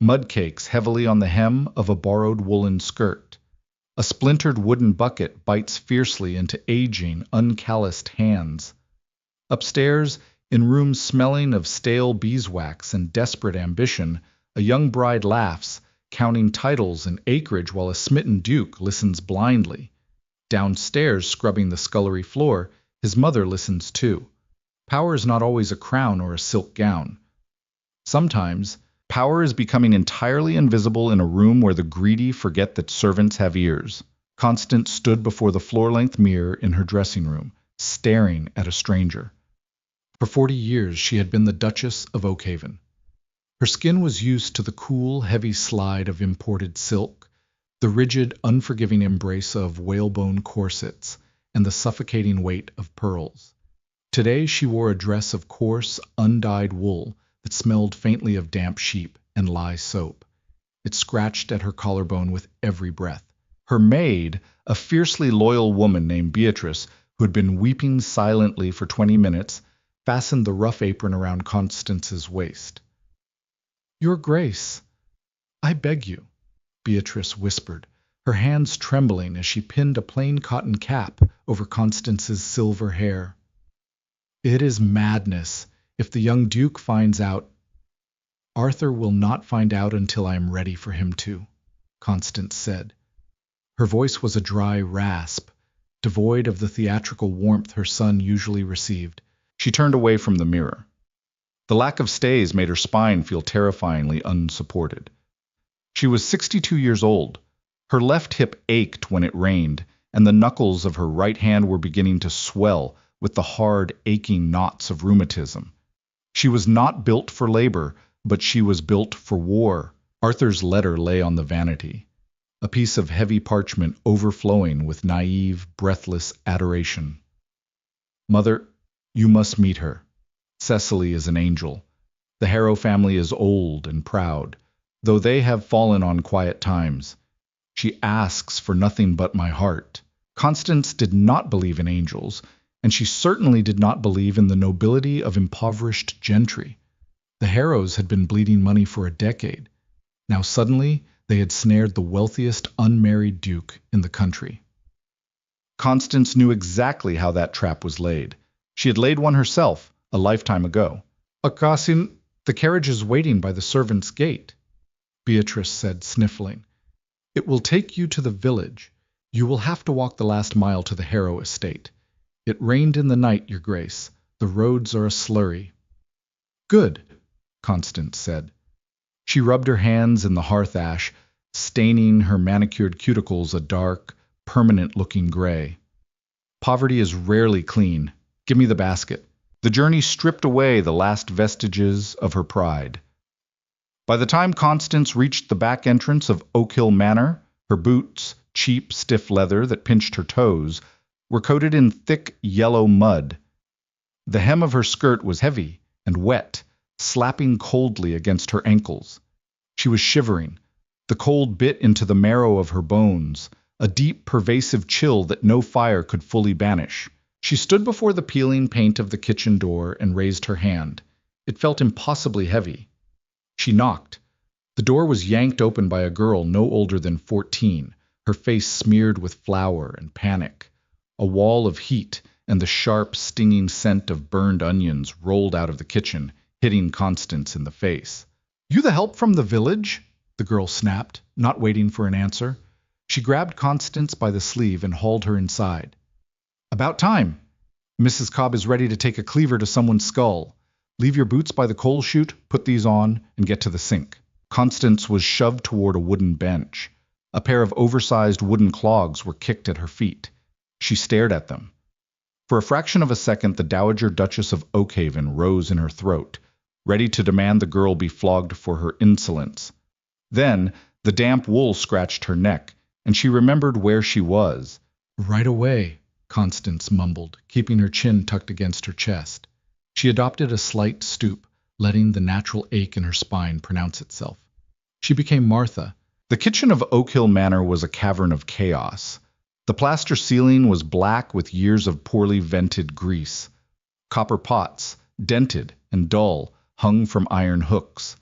mud cakes heavily on the hem of a borrowed woolen skirt. A splintered wooden bucket bites fiercely into aging, uncalloused hands. Upstairs, in rooms smelling of stale beeswax and desperate ambition, a young bride laughs, counting titles and acreage while a smitten duke listens blindly. Downstairs, scrubbing the scullery floor, his mother listens too. Power is not always a crown or a silk gown. Sometimes, power is becoming entirely invisible in a room where the greedy forget that servants have ears. Constance stood before the floor-length mirror in her dressing room, staring at a stranger. For 40 years she had been the Duchess of Oakhaven. Her skin was used to the cool, heavy slide of imported silk, the rigid, unforgiving embrace of whalebone corsets, and the suffocating weight of pearls. Today she wore a dress of coarse, undyed wool that smelled faintly of damp sheep and lye soap. It scratched at her collarbone with every breath. Her maid, a fiercely loyal woman named Beatrice, who had been weeping silently for 20 minutes, fastened the rough apron around Constance's waist. "Your Grace, I beg you," Beatrice whispered, her hands trembling as she pinned a plain cotton cap over Constance's silver hair. "It is madness. If the young Duke finds out—" "Arthur will not find out until I am ready for him to," Constance said. Her voice was a dry rasp, devoid of the theatrical warmth her son usually received. She turned away from the mirror. The lack of stays made her spine feel terrifyingly unsupported. She was 62 years old. Her left hip ached when it rained, and the knuckles of her right hand were beginning to swell with the hard, aching knots of rheumatism. She was not built for labor, but she was built for war. Arthur's letter lay on the vanity, a piece of heavy parchment overflowing with naive, breathless adoration. "Mother, you must meet her. Cecily is an angel. The Harrow family is old and proud, though they have fallen on quiet times. She asks for nothing but my heart." Constance did not believe in angels, and she certainly did not believe in the nobility of impoverished gentry. The Harrows had been bleeding money for a decade. Now suddenly they had snared the wealthiest unmarried duke in the country. Constance knew exactly how that trap was laid. She had laid one herself, a lifetime ago. "Aucassin, the carriage is waiting by the servants' gate," Beatrice said, sniffling. "It will take you to the village. You will have to walk the last mile to the Harrow estate. It rained in the night, Your Grace. The roads are a slurry." "Good," Constance said. She rubbed her hands in the hearth ash, staining her manicured cuticles a dark, permanent-looking gray. "Poverty is rarely clean. Give me the basket." The journey stripped away the last vestiges of her pride. By the time Constance reached the back entrance of Oakhill Manor, her boots, cheap, stiff leather that pinched her toes, were coated in thick, yellow mud. The hem of her skirt was heavy and wet, slapping coldly against her ankles. She was shivering. The cold bit into the marrow of her bones, a deep, pervasive chill that no fire could fully banish. She stood before the peeling paint of the kitchen door and raised her hand. It felt impossibly heavy. She knocked. The door was yanked open by a girl no older than 14, her face smeared with flour and panic. A wall of heat and the sharp, stinging scent of burned onions rolled out of the kitchen, hitting Constance in the face. "You the help from the village?" the girl snapped, not waiting for an answer. She grabbed Constance by the sleeve and hauled her inside. "About time. Mrs. Cobb is ready to take a cleaver to someone's skull. Leave your boots by the coal chute, put these on, and get to the sink." Constance was shoved toward a wooden bench. A pair of oversized wooden clogs were kicked at her feet. She stared at them. For a fraction of a second, the Dowager Duchess of Oakhaven rose in her throat, ready to demand the girl be flogged for her insolence. Then, the damp wool scratched her neck, and she remembered where she was. "Right away," Constance mumbled, keeping her chin tucked against her chest. She adopted a slight stoop, letting the natural ache in her spine pronounce itself. She became Martha. The kitchen of Oakhill Manor was a cavern of chaos. The plaster ceiling was black with years of poorly vented grease. Copper pots, dented and dull, hung from iron hooks.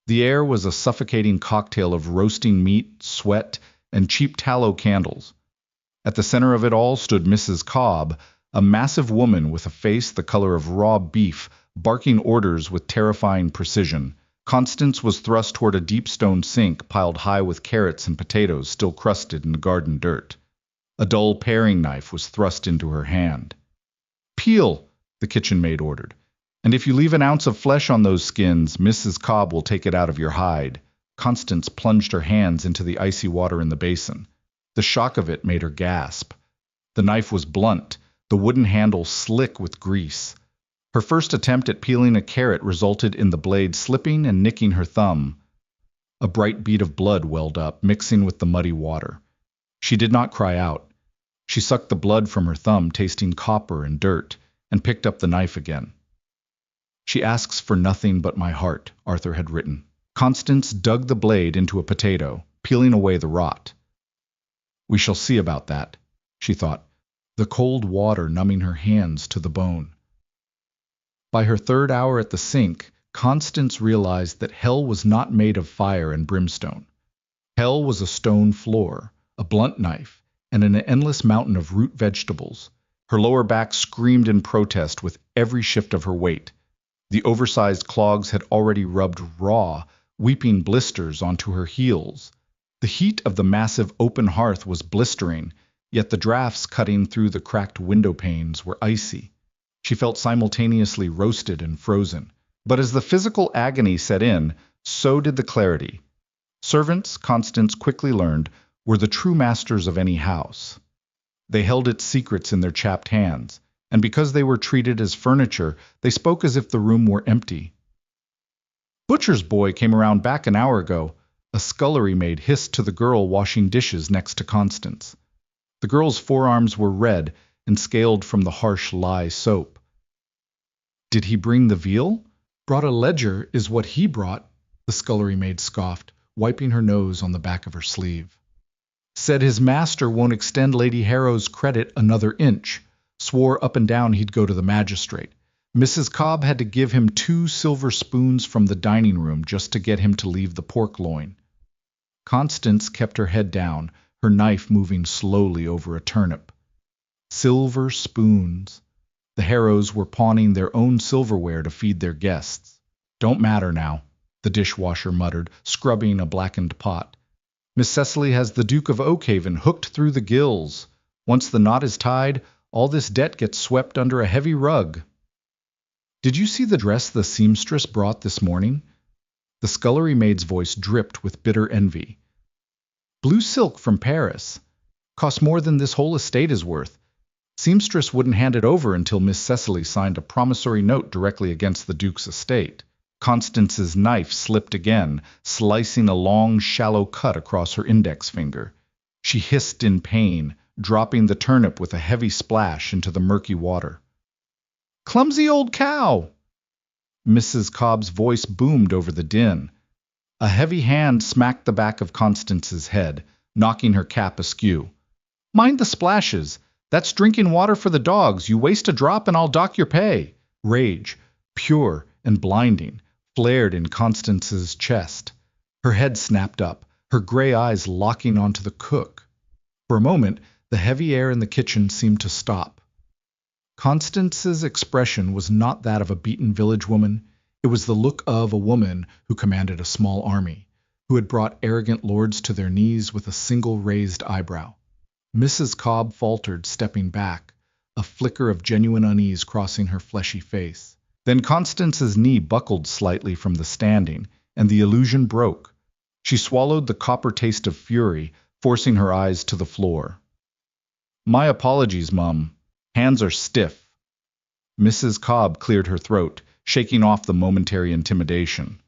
The air was a suffocating cocktail of roasting meat, sweat, and cheap tallow candles. At the center of it all stood Mrs. Cobb, a massive woman with a face the color of raw beef, barking orders with terrifying precision. Constance was thrust toward a deep stone sink piled high with carrots and potatoes still crusted in the garden dirt. A dull paring knife was thrust into her hand. "Peel," the kitchen maid ordered. "And if you leave an ounce of flesh on those skins, Mrs. Cobb will take it out of your hide." Constance plunged her hands into the icy water in the basin. The shock of it made her gasp. The knife was blunt, the wooden handle slick with grease. Her first attempt at peeling a carrot resulted in the blade slipping and nicking her thumb. A bright bead of blood welled up, mixing with the muddy water. She did not cry out. She sucked the blood from her thumb, tasting copper and dirt, and picked up the knife again. "She asks for nothing but my heart," Arthur had written. Constance dug the blade into a potato, peeling away the rot. "We shall see about that," she thought, the cold water numbing her hands to the bone. By her third hour at the sink, Constance realized that hell was not made of fire and brimstone. Hell was a stone floor, a blunt knife, and an endless mountain of root vegetables. Her lower back screamed in protest with every shift of her weight. The oversized clogs had already rubbed raw, weeping blisters onto her heels. The heat of the massive open hearth was blistering, yet the drafts cutting through the cracked window panes were icy. She felt simultaneously roasted and frozen. But as the physical agony set in, so did the clarity. Servants, Constance quickly learned, were the true masters of any house. They held its secrets in their chapped hands, and because they were treated as furniture, they spoke as if the room were empty. "Butcher's boy came around back an hour ago," a scullery maid hissed to the girl washing dishes next to Constance. The girl's forearms were red and scaled from the harsh lye soap. "Did he bring the veal?" "Brought a ledger is what he brought," the scullery maid scoffed, wiping her nose on the back of her sleeve. "Said his master won't extend Lady Harrow's credit another inch. Swore up and down he'd go to the magistrate. Mrs. Cobb had to give him 2 silver spoons from the dining room just to get him to leave the pork loin." Constance kept her head down, her knife moving slowly over a turnip. Silver spoons. The Harrows were pawning their own silverware to feed their guests. "Don't matter now," the dishwasher muttered, scrubbing a blackened pot. "Miss Cecily has the Duke of Oakhaven hooked through the gills. Once the knot is tied, all this debt gets swept under a heavy rug." "Did you see the dress the seamstress brought this morning?" The scullery maid's voice dripped with bitter envy. "Blue silk from Paris. Cost more than this whole estate is worth. Seamstress wouldn't hand it over until Miss Cecily signed a promissory note directly against the Duke's estate." Constance's knife slipped again, slicing a long, shallow cut across her index finger. She hissed in pain, dropping the turnip with a heavy splash into the murky water. "Clumsy old cow!" Mrs. Cobb's voice boomed over the din. A heavy hand smacked the back of Constance's head, knocking her cap askew. "Mind the splashes! That's drinking water for the dogs. You waste a drop and I'll dock your pay." Rage, pure and blinding, flared in Constance's chest. Her head snapped up, her gray eyes locking onto the cook. For a moment, the heavy air in the kitchen seemed to stop. Constance's expression was not that of a beaten village woman. It was the look of a woman who commanded a small army, who had brought arrogant lords to their knees with a single raised eyebrow. Mrs. Cobb faltered, stepping back, a flicker of genuine unease crossing her fleshy face. Then Constance's knee buckled slightly from the standing, and the illusion broke. She swallowed the copper taste of fury, forcing her eyes to the floor. "My apologies, Mum. Hands are stiff." Mrs. Cobb cleared her throat, shaking off the momentary intimidation.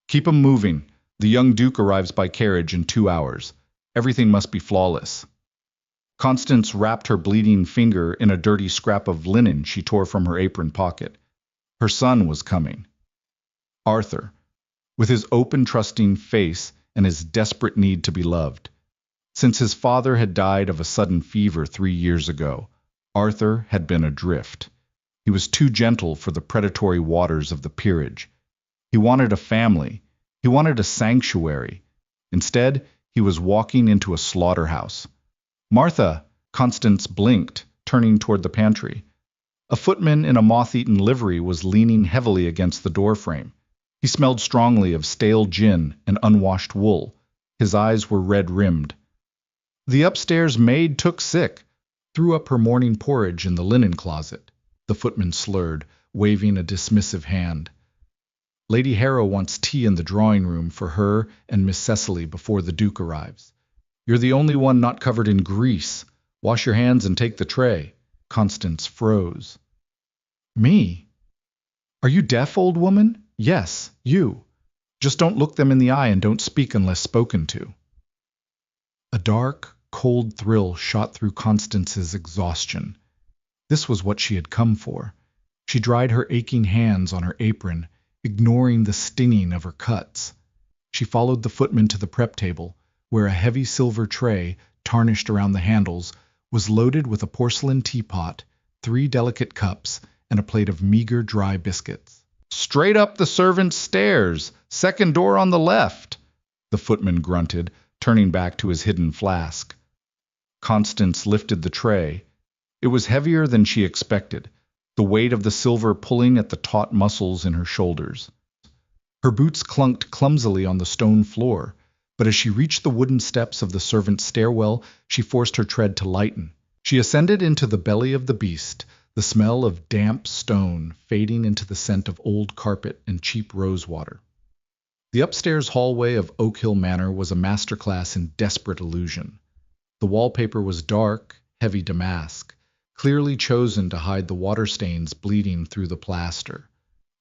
"Keep 'em moving. The young Duke arrives by carriage in 2 hours. Everything must be flawless." Constance wrapped her bleeding finger in a dirty scrap of linen she tore from her apron pocket. Her son was coming. Arthur, with his open, trusting face and his desperate need to be loved. Since his father had died of a sudden fever 3 years ago, Arthur had been adrift. He was too gentle for the predatory waters of the peerage. He wanted a family. He wanted a sanctuary. Instead, he was walking into a slaughterhouse. "Martha!" Constance blinked, turning toward the pantry. A footman in a moth-eaten livery was leaning heavily against the doorframe. He smelled strongly of stale gin and unwashed wool. His eyes were red-rimmed. "The upstairs maid took sick. Threw up her morning porridge in the linen closet," the footman slurred, waving a dismissive hand. "Lady Harrow wants tea in the drawing-room for her and Miss Cecily before the Duke arrives. You're the only one not covered in grease. Wash your hands and take the tray." Constance froze. "Me? Are you deaf, old woman? Yes, you. Just don't look them in the eye and don't speak unless spoken to." A dark, cold thrill shot through Constance's exhaustion. This was what she had come for. She dried her aching hands on her apron, ignoring the stinging of her cuts. She followed the footman to the prep table, where a heavy silver tray, tarnished around the handles, was loaded with a porcelain teapot, 3 delicate cups, and a plate of meager dry biscuits. "Straight up the servants' stairs, second door on the left," the footman grunted, turning back to his hidden flask. Constance lifted the tray. It was heavier than she expected, the weight of the silver pulling at the taut muscles in her shoulders. Her boots clunked clumsily on the stone floor, but as she reached the wooden steps of the servants' stairwell, she forced her tread to lighten. She ascended into the belly of the beast, the smell of damp stone fading into the scent of old carpet and cheap rosewater. The upstairs hallway of Oak Hill Manor was a masterclass in desperate illusion. The wallpaper was dark, heavy damask, clearly chosen to hide the water stains bleeding through the plaster.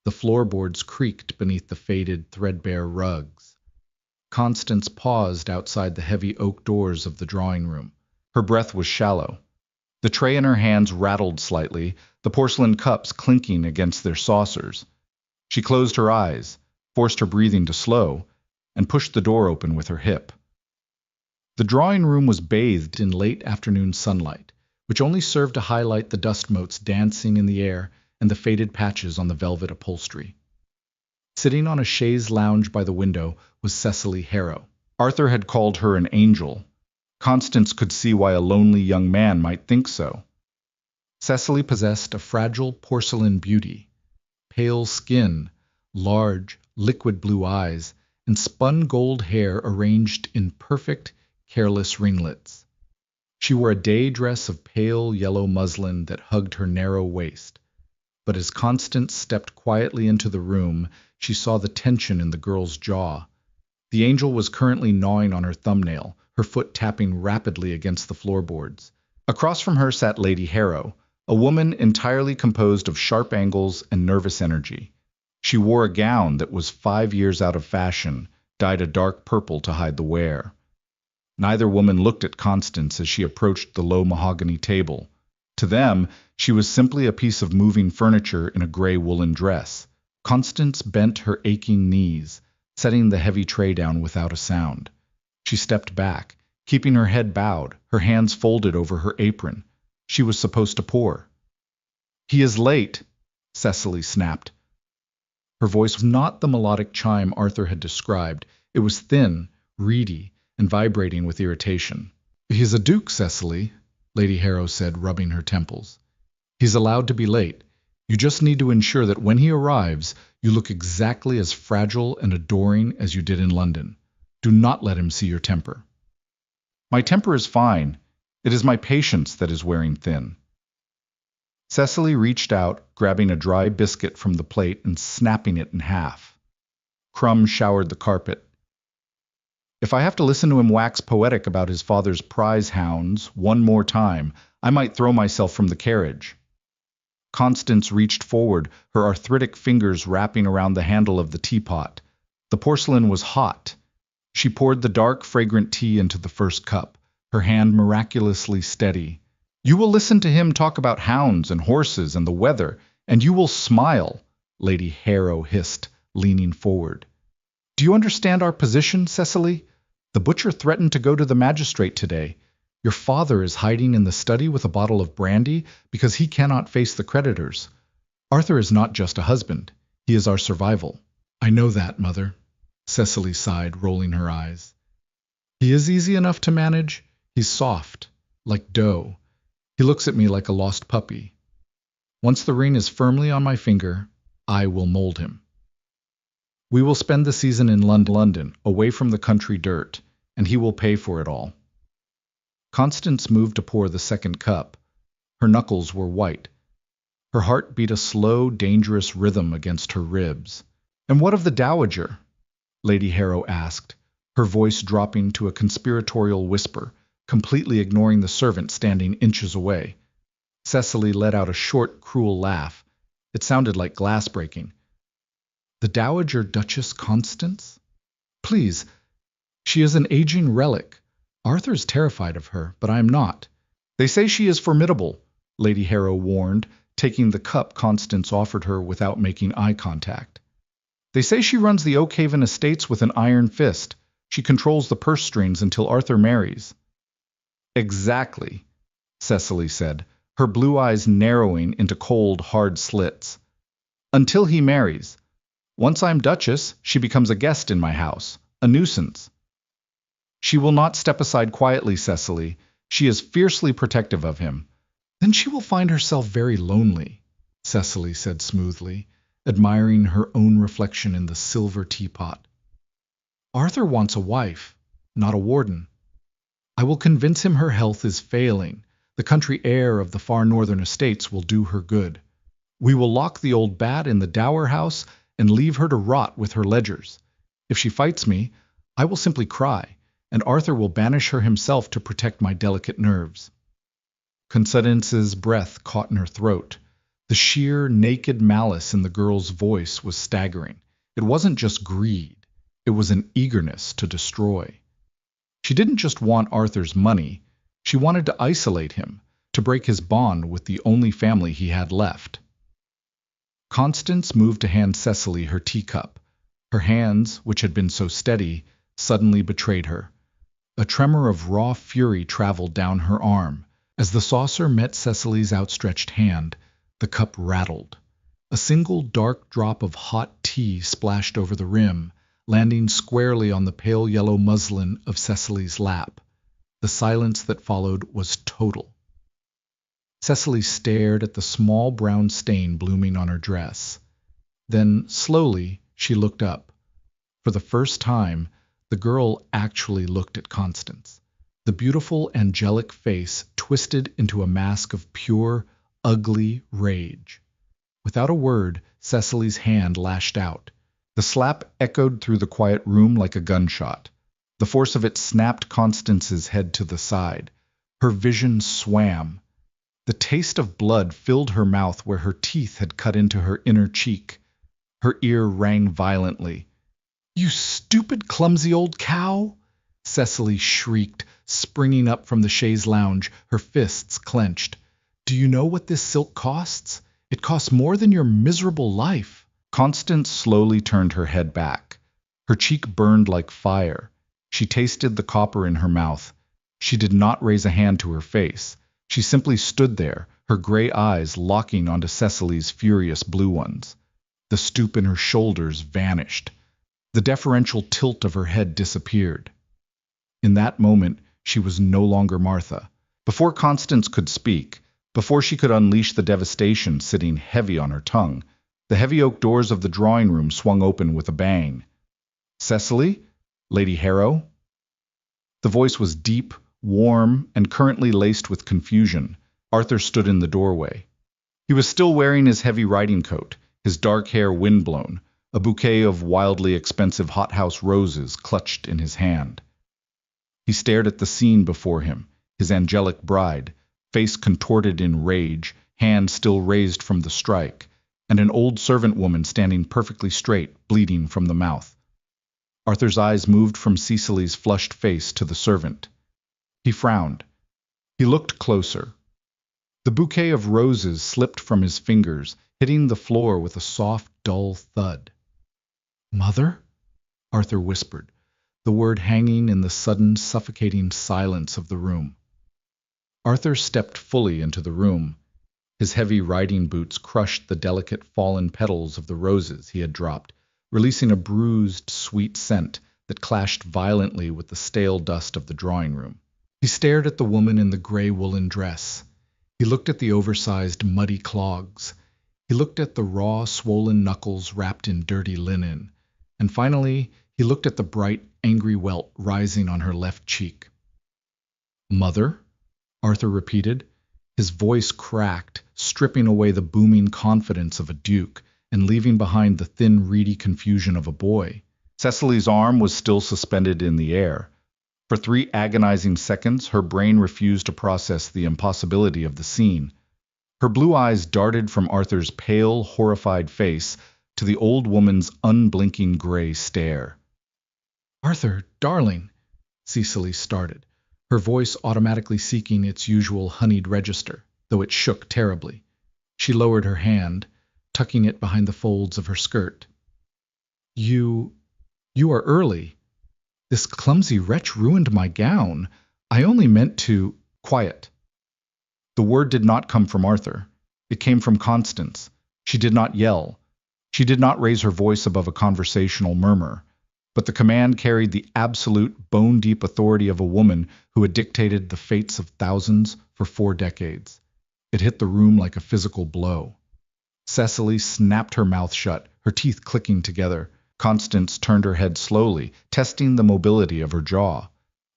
The floorboards creaked beneath the faded, threadbare rugs. Constance paused outside the heavy oak doors of the drawing-room. Her breath was shallow. The tray in her hands rattled slightly, the porcelain cups clinking against their saucers. She closed her eyes, forced her breathing to slow, and pushed the door open with her hip. The drawing-room was bathed in late afternoon sunlight, which only served to highlight the dust motes dancing in the air and the faded patches on the velvet upholstery. Sitting on a chaise lounge by the window was Cecily Harrow. Arthur had called her an angel. Constance could see why a lonely young man might think so. Cecily possessed a fragile porcelain beauty, pale skin, large, liquid blue eyes, and spun gold hair arranged in perfect, careless ringlets. She wore a day dress of pale yellow muslin that hugged her narrow waist. But as Constance stepped quietly into the room, she saw the tension in the girl's jaw. The angel was currently gnawing on her thumbnail, her foot tapping rapidly against the floorboards. Across from her sat Lady Harrow, a woman entirely composed of sharp angles and nervous energy. She wore a gown that was 5 years out of fashion, dyed a dark purple to hide the wear. Neither woman looked at Constance as she approached the low mahogany table. To them, she was simply a piece of moving furniture in a gray woolen dress. Constance bent her aching knees, setting the heavy tray down without a sound. She stepped back, keeping her head bowed, her hands folded over her apron. She was supposed to pour. "He is late," Cecily snapped. Her voice was not the melodic chime Arthur had described. It was thin, reedy, and vibrating with irritation. "He's a duke, Cecily," Lady Harrow said, rubbing her temples. "He's allowed to be late. You just need to ensure that when he arrives, you look exactly as fragile and adoring as you did in London. Do not let him see your temper." "My temper is fine. It is my patience that is wearing thin." Cecily reached out, grabbing a dry biscuit from the plate and snapping it in half. Crumbs showered the carpet. "If I have to listen to him wax poetic about his father's prize hounds one more time, I might throw myself from the carriage." Constance reached forward, her arthritic fingers wrapping around the handle of the teapot. The porcelain was hot. She poured the dark, fragrant tea into the first cup, her hand miraculously steady. "You will listen to him talk about hounds and horses and the weather, and you will smile," Lady Harrow hissed, leaning forward. "Do you understand our position, Cecily? The butcher threatened to go to the magistrate today. Your father is hiding in the study with a bottle of brandy because he cannot face the creditors. Arthur is not just a husband. He is our survival." "I know that, Mother." Cecily sighed, rolling her eyes. He is easy enough to manage. He's soft, like dough. He looks at me like a lost puppy. Once the ring is firmly on my finger, I will mold him. We will spend the season in London, away from the country dirt, and he will pay for it all. Constance moved to pour the second cup. Her knuckles were white. Her heart beat a slow, dangerous rhythm against her ribs. And what of the dowager? Lady Harrow asked, her voice dropping to a conspiratorial whisper, completely ignoring the servant standing inches away. Cecily let out a short, cruel laugh. It sounded like glass breaking. The Dowager Duchess Constance? Please, she is an aging relic. Arthur's terrified of her, but I am not. They say she is formidable, Lady Harrow warned, taking the cup Constance offered her without making eye contact. They say she runs the Oakhaven estates with an iron fist. She controls the purse strings until Arthur marries. Exactly, Cecily said, her blue eyes narrowing into cold, hard slits. Until he marries. Once I'm Duchess, she becomes a guest in my house, a nuisance. She will not step aside quietly, Cecily. She is fiercely protective of him. Then she will find herself very lonely, Cecily said smoothly, admiring her own reflection in the silver teapot. Arthur wants a wife, not a warden. I will convince him her health is failing. The country air of the far northern estates will do her good. We will lock the old bat in the dower house and leave her to rot with her ledgers. If she fights me, I will simply cry, and Arthur will banish her himself to protect my delicate nerves. Constance's breath caught in her throat. The sheer, naked malice in the girl's voice was staggering. It wasn't just greed. It was an eagerness to destroy. She didn't just want Arthur's money. She wanted to isolate him, to break his bond with the only family he had left. Constance moved to hand Cecily her teacup. Her hands, which had been so steady, suddenly betrayed her. A tremor of raw fury traveled down her arm. As the saucer met Cecily's outstretched hand, the cup rattled. A single dark drop of hot tea splashed over the rim, landing squarely on the pale yellow muslin of Cecily's lap. The silence that followed was total. Cecily stared at the small brown stain blooming on her dress. Then, slowly, she looked up. For the first time, the girl actually looked at Constance. The beautiful, angelic face twisted into a mask of pure, ugly rage. Without a word, Cecily's hand lashed out. The slap echoed through the quiet room like a gunshot. The force of it snapped Constance's head to the side. Her vision swam. The taste of blood filled her mouth where her teeth had cut into her inner cheek. Her ear rang violently. "You stupid, clumsy old cow!" Cecily shrieked, springing up from the chaise lounge, her fists clenched. "Do you know what this silk costs? It costs more than your miserable life." Constance slowly turned her head back. Her cheek burned like fire. She tasted the copper in her mouth. She did not raise a hand to her face. She simply stood there, her gray eyes locking onto Cecily's furious blue ones. The stoop in her shoulders vanished. The deferential tilt of her head disappeared. In that moment, she was no longer Martha. Before Constance could speak, before she could unleash the devastation sitting heavy on her tongue, the heavy oak doors of the drawing room swung open with a bang. "Cecily? Lady Harrow?" The voice was deep, warm, and currently laced with confusion. Arthur stood in the doorway. He was still wearing his heavy riding coat, his dark hair windblown, a bouquet of wildly expensive hothouse roses clutched in his hand. He stared at the scene before him, his angelic bride, face contorted in rage, hand still raised from the strike, and an old servant woman standing perfectly straight, bleeding from the mouth. Arthur's eyes moved from Cecily's flushed face to the servant. He frowned. He looked closer. The bouquet of roses slipped from his fingers, hitting the floor with a soft, dull thud. "Mother?" Arthur whispered, the word hanging in the sudden, suffocating silence of the room. Arthur stepped fully into the room. His heavy riding boots crushed the delicate fallen petals of the roses he had dropped, releasing a bruised, sweet scent that clashed violently with the stale dust of the drawing room. He stared at the woman in the gray woolen dress. He looked at the oversized, muddy clogs. He looked at the raw, swollen knuckles wrapped in dirty linen. And finally, he looked at the bright, angry welt rising on her left cheek. "Mother?" Arthur repeated. His voice cracked, stripping away the booming confidence of a duke and leaving behind the thin, reedy confusion of a boy. Cecily's arm was still suspended in the air. For 3 agonizing seconds, her brain refused to process the impossibility of the scene. Her blue eyes darted from Arthur's pale, horrified face to the old woman's unblinking gray stare. "Arthur, darling," Cecily started, her voice automatically seeking its usual honeyed register, though it shook terribly. She lowered her hand, tucking it behind the folds of her skirt. You are early. This clumsy wretch ruined my gown. I only meant to—" "Quiet." The word did not come from Arthur. It came from Constance. She did not yell. She did not raise her voice above a conversational murmur. But the command carried the absolute, bone-deep authority of a woman who had dictated the fates of thousands for 4 decades. It hit the room like a physical blow. Cecily snapped her mouth shut, her teeth clicking together. Constance turned her head slowly, testing the mobility of her jaw.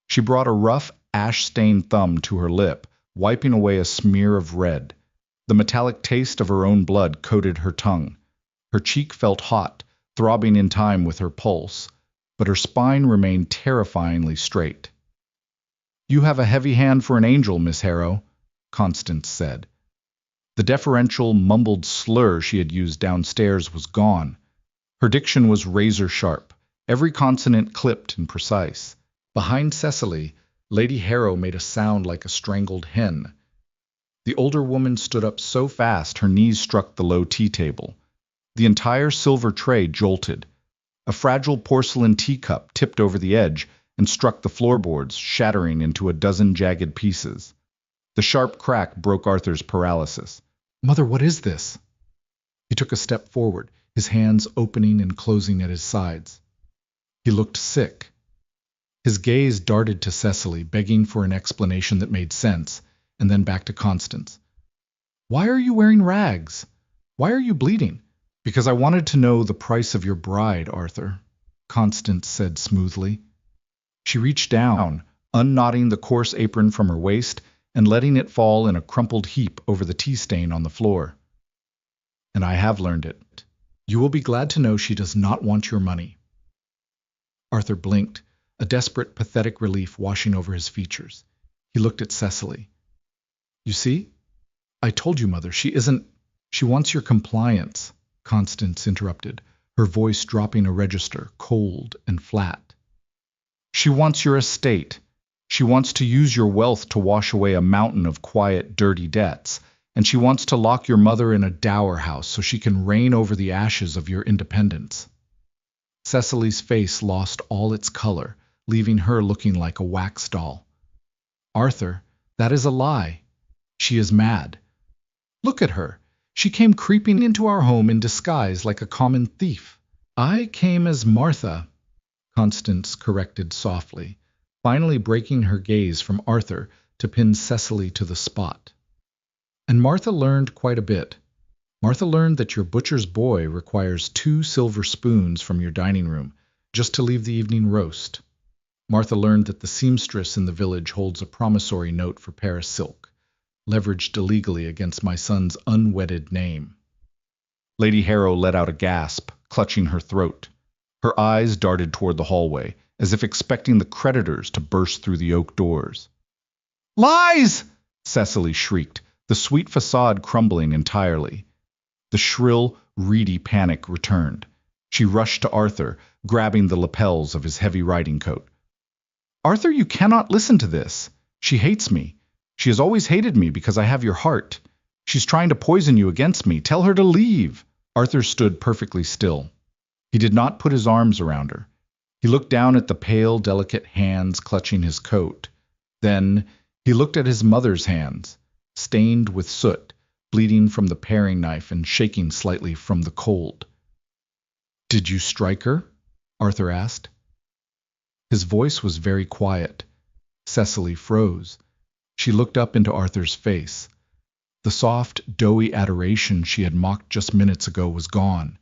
She brought a rough, ash-stained thumb to her lip, wiping away a smear of red. The metallic taste of her own blood coated her tongue. Her cheek felt hot, throbbing in time with her pulse, but her spine remained terrifyingly straight. "You have a heavy hand for an angel, Miss Harrow," Constance said. The deferential, mumbled slur she had used downstairs was gone. Her diction was razor-sharp, every consonant clipped and precise. Behind Cecily, Lady Harrow made a sound like a strangled hen. The older woman stood up so fast her knees struck the low tea table. The entire silver tray jolted. A fragile porcelain teacup tipped over the edge and struck the floorboards, shattering into a dozen jagged pieces. The sharp crack broke Arthur's paralysis. "Mother, what is this?" He took a step forward, his hands opening and closing at his sides. He looked sick. His gaze darted to Cecily, begging for an explanation that made sense, and then back to Constance. "Why are you wearing rags? Why are you bleeding?" "Because I wanted to know the price of your bride, Arthur," Constance said smoothly. She reached down, unknotting the coarse apron from her waist and letting it fall in a crumpled heap over the tea stain on the floor. "And I have learned it. You will be glad to know she does not want your money." Arthur blinked, a desperate, pathetic relief washing over his features. He looked at Cecily. "You see? I told you, Mother, she wants your compliance," Constance interrupted, her voice dropping a register, cold and flat. "She wants your estate. She wants to use your wealth to wash away a mountain of quiet, dirty debts. And she wants to lock your mother in a dower house so she can reign over the ashes of your independence." Cecily's face lost all its color, leaving her looking like a wax doll. "Arthur, that is a lie. She is mad. Look at her. She came creeping into our home in disguise like a common thief." "I came as Martha," Constance corrected softly, finally breaking her gaze from Arthur to pin Cecily to the spot. "And Martha learned quite a bit. Martha learned that your butcher's boy requires 2 silver spoons from your dining room just to leave the evening roast. Martha learned that the seamstress in the village holds a promissory note for Paris silk, leveraged illegally against my son's unwedded name." Lady Harrow let out a gasp, clutching her throat. Her eyes darted toward the hallway, as if expecting the creditors to burst through the oak doors. "Lies!" Cecily shrieked, the sweet facade crumbling entirely. The shrill, reedy panic returned. She rushed to Arthur, grabbing the lapels of his heavy riding coat. "Arthur, you cannot listen to this. She hates me. She has always hated me because I have your heart. She's trying to poison you against me. Tell her to leave." Arthur stood perfectly still. He did not put his arms around her. He looked down at the pale, delicate hands clutching his coat. Then he looked at his mother's hands, stained with soot, bleeding from the paring knife and shaking slightly from the cold. Did you strike her? Arthur asked. His voice was very quiet. Cecily froze. She looked up into Arthur's face. The soft, doughy adoration she had mocked just minutes ago was gone.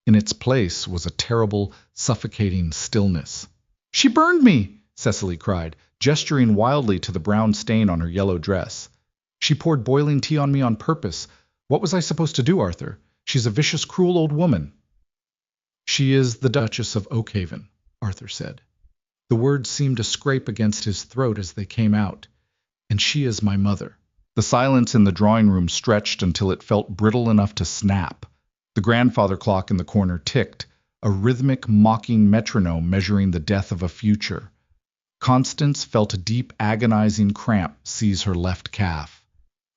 In its place was a terrible, suffocating stillness. She burned me, Cecily cried, gesturing wildly to the brown stain on her yellow dress. She poured boiling tea on me on purpose. What was I supposed to do, Arthur? She's a vicious, cruel old woman. She is the Duchess of Oakhaven, Arthur said. The words seemed to scrape against his throat as they came out. And she is my mother. The silence in the drawing room stretched until it felt brittle enough to snap. The grandfather clock in the corner ticked, a rhythmic, mocking metronome measuring the death of a future. Constance felt a deep, agonizing cramp seize her left calf.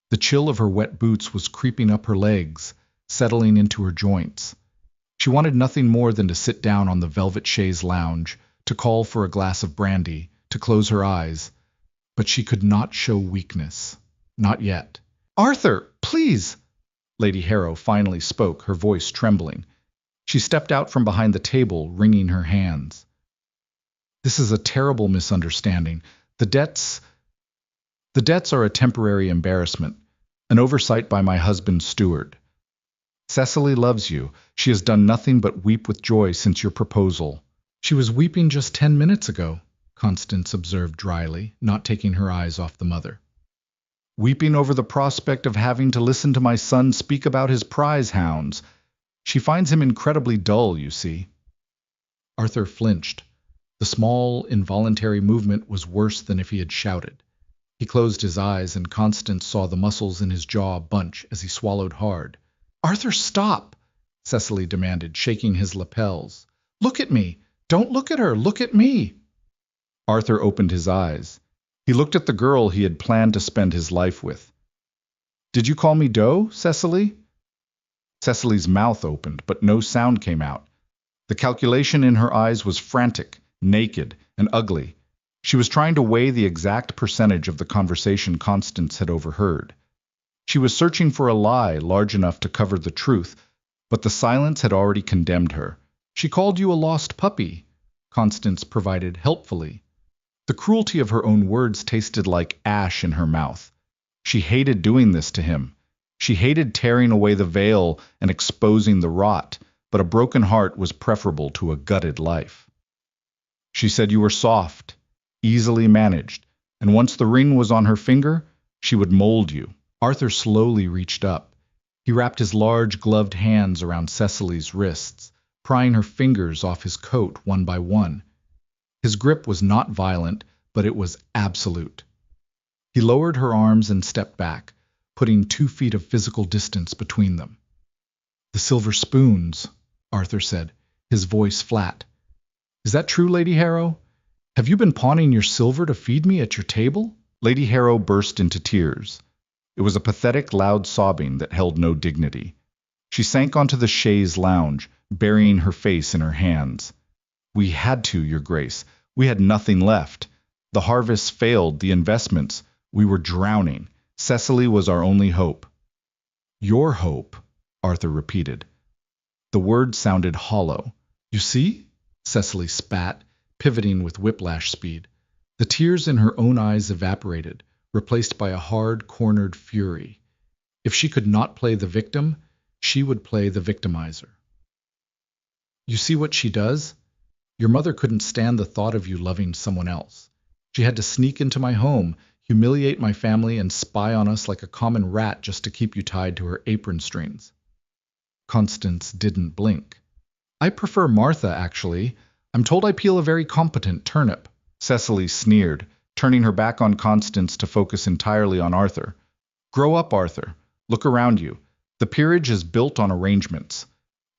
The chill of her wet boots was creeping up her legs, settling into her joints. She wanted nothing more than to sit down on the velvet chaise lounge, to call for a glass of brandy, to close her eyes. But she could not show weakness. Not yet. Arthur, please! Lady Harrow finally spoke, her voice trembling. She stepped out from behind the table, wringing her hands. This is a terrible misunderstanding. The debts are a temporary embarrassment, an oversight by my husband's steward. Cecily loves you. She has done nothing but weep with joy since your proposal. She was weeping just 10 minutes ago, Constance observed dryly, not taking her eyes off the mother. Weeping over the prospect of having to listen to my son speak about his prize hounds. She finds him incredibly dull, you see. Arthur flinched. The small, involuntary movement was worse than if he had shouted. He closed his eyes, and Constance saw the muscles in his jaw bunch as he swallowed hard. Arthur, stop! Cecily demanded, shaking his lapels. Look at me! Don't look at her! Look at me! Arthur opened his eyes. He looked at the girl he had planned to spend his life with. Did you call me Doe, Cecily? Cecily's mouth opened, but no sound came out. The calculation in her eyes was frantic, naked, and ugly. She was trying to weigh the exact percentage of the conversation Constance had overheard. She was searching for a lie large enough to cover the truth, but the silence had already condemned her. She called you a lost puppy, Constance provided helpfully. The cruelty of her own words tasted like ash in her mouth. She hated doing this to him. She hated tearing away the veil and exposing the rot, but a broken heart was preferable to a gutted life. She said you were soft, easily managed, and once the ring was on her finger, she would mold you. Arthur slowly reached up. He wrapped his large gloved hands around Cecily's wrists, prying her fingers off his coat one by one. His grip was not violent, but it was absolute. He lowered her arms and stepped back, putting 2 feet of physical distance between them. The silver spoons, Arthur said, his voice flat. Is that true, Lady Harrow? Have you been pawning your silver to feed me at your table? Lady Harrow burst into tears. It was a pathetic, loud sobbing that held no dignity. She sank onto the chaise lounge, burying her face in her hands. We had to, Your Grace. We had nothing left. The harvests failed, the investments. We were drowning. Cecily was our only hope. Your hope, Arthur repeated. The word sounded hollow. You see? Cecily spat, pivoting with whiplash speed. The tears in her own eyes evaporated, replaced by a hard, cornered fury. If she could not play the victim, she would play the victimizer. You see what she does? Your mother couldn't stand the thought of you loving someone else. She had to sneak into my home, humiliate my family, and spy on us like a common rat just to keep you tied to her apron strings. Constance didn't blink. I prefer Martha, actually. I'm told I peel a very competent turnip. Cecily sneered, turning her back on Constance to focus entirely on Arthur. Grow up, Arthur. Look around you. The peerage is built on arrangements.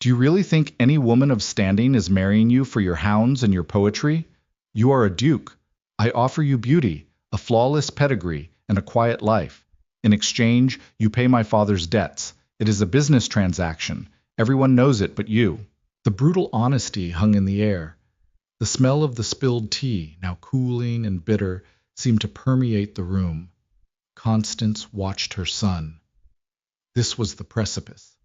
Do you really think any woman of standing is marrying you for your hounds and your poetry? You are a duke. I offer you beauty, a flawless pedigree, and a quiet life. In exchange, you pay my father's debts. It is a business transaction. Everyone knows it but you. The brutal honesty hung in the air. The smell of the spilled tea, now cooling and bitter, seemed to permeate the room. Constance watched her son. This was the precipice.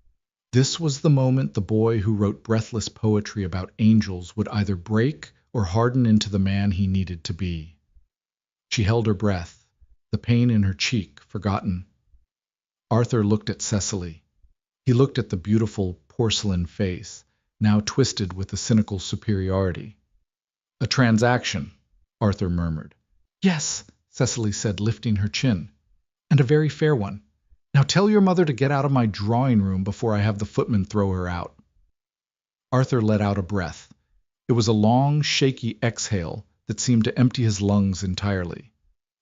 This was the moment the boy who wrote breathless poetry about angels would either break or harden into the man he needed to be. She held her breath, the pain in her cheek forgotten. Arthur looked at Cecily. He looked at the beautiful porcelain face, now twisted with a cynical superiority. "A transaction," Arthur murmured. "Yes," Cecily said, lifting her chin. "And a very fair one. Now tell your mother to get out of my drawing room before I have the footman throw her out." Arthur let out a breath. It was a long, shaky exhale that seemed to empty his lungs entirely.